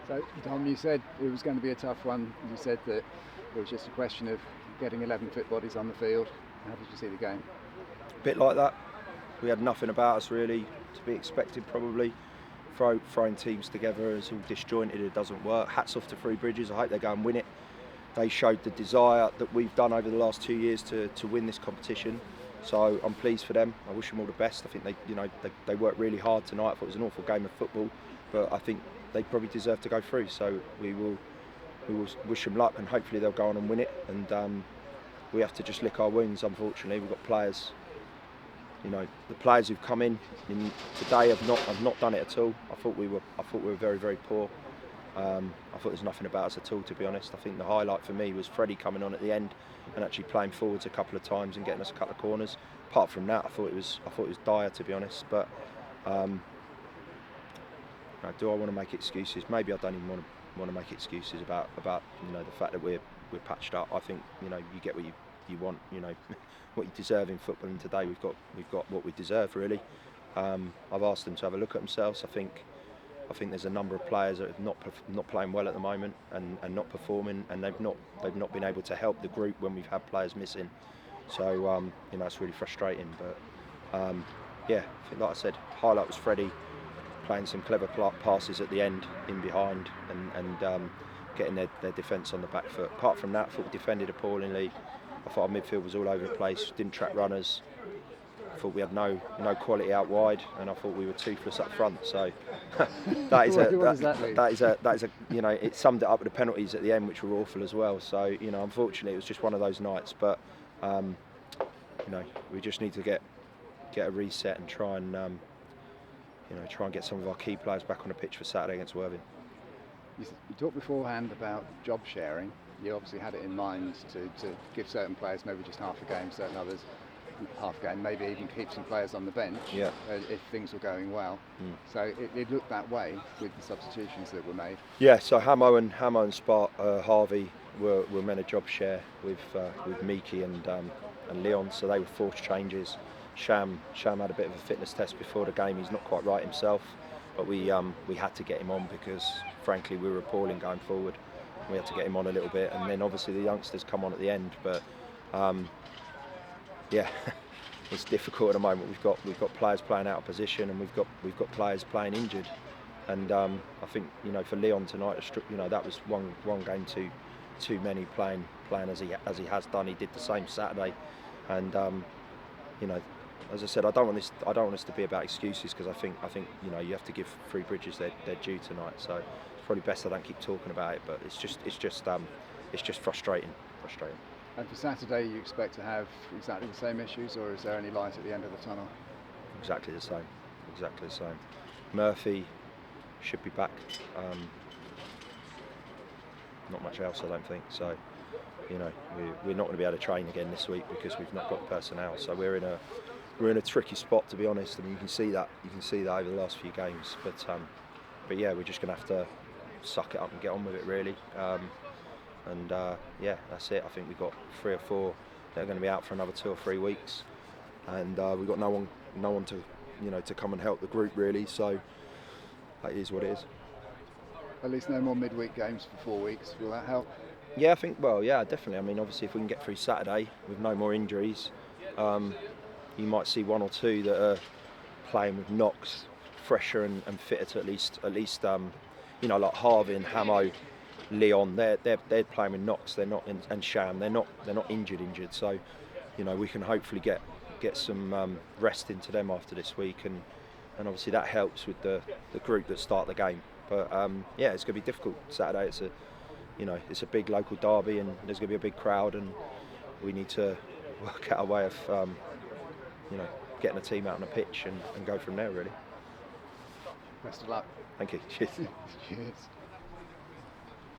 So, Tom, you said it was going to be a tough one. You said that it was just a question of getting 11 fit bodies on the field. How did you see the game? A bit like that. We had nothing about us really to be expected probably. Throwing teams together is all disjointed, it doesn't work. Hats off to Three Bridges, I hope they go and win it. They showed the desire that we've done over the last 2 years to win this competition. So I'm pleased for them. I wish them all the best. I think they worked really hard tonight. I thought it was an awful game of football, but I think they probably deserve to go through. So we will wish them luck, and hopefully they'll go on and win it. And we have to just lick our wounds. Unfortunately, we've got players. The players who've come in today have not done it at all. I thought we were very, very poor. I thought there's nothing about us at all, to be honest. I think the highlight for me was Freddie coming on at the end and actually playing forwards a couple of times and getting us a couple of corners. Apart from that, I thought it was dire, to be honest. But do I want to make excuses? Maybe I don't even want to make excuses about the fact that we're patched up. I think you get what you want, what you deserve in football, and today we've got what we deserve really. I've asked them to have a look at themselves. I think there's a number of players that are not playing well at the moment and not performing, and they've not been able to help the group when we've had players missing. So it's really frustrating. But like I said, highlight was Freddie playing some clever passes at the end in behind and getting their defence on the back foot. Apart from that, I thought we defended appallingly. I thought our midfield was all over the place, didn't track runners. I thought we had no quality out wide, and I thought we were toothless up front. So that is it summed it up with the penalties at the end, which were awful as well. So unfortunately, it was just one of those nights. But we just need to get a reset and try and get some of our key players back on the pitch for Saturday against Worthing. You talked beforehand about job sharing. You obviously had it in mind to give certain players maybe just half a game, certain others half a game, maybe even keep some players on the bench if things were going well. So it looked that way with the substitutions that were made. Yeah, so Hamo and Harvey were meant a job share with Miki and Leon, so they were forced changes. Sham had a bit of a fitness test before the game. He's not quite right himself, but we had to get him on because frankly we were appalling going forward. We had to get him on a little bit, and then obviously the youngsters come on at the end. But it's difficult at the moment. We've got players playing out of position, and we've got players playing injured. And I think for Leon tonight, that was one game too many playing as he has done. He did the same Saturday, and as I said, I don't want this to be about excuses, because I think you have to give Three Bridges their due tonight. So it's probably best I don't keep talking about it. But it's just frustrating. And for Saturday, you expect to have exactly the same issues, or is there any light at the end of the tunnel? Exactly the same. Murphy should be back. Not much else, I don't think. So we're not going to be able to train again this week because we've not got the personnel. So we're in a tricky spot, to be honest. I mean, you can see that over the last few games. But yeah, we're just going to have to suck it up and get on with it, really. That's it. I think we've got 3 or 4 that are going to be out for another 2 or 3 weeks, and we've got no one to come and help the group, really. So that is what it is. At least no more midweek games for 4 weeks. Will that help? Yeah, I think. Well, yeah, definitely. I mean, obviously, if we can get through Saturday with no more injuries, you might see 1 or 2 that are playing with knocks, fresher and fitter to at least like Harvey and Hamo, Leon. They're playing with knocks. They're not and Sham. They're not injured. So we can hopefully get some rest into them after this week, and obviously that helps with the group that start the game. But it's going to be difficult Saturday. It's a big local derby, and there's going to be a big crowd, and we need to work out a way of getting a team out on the pitch and go from there, really. Best of luck. Thank you. Cheers. Cheers.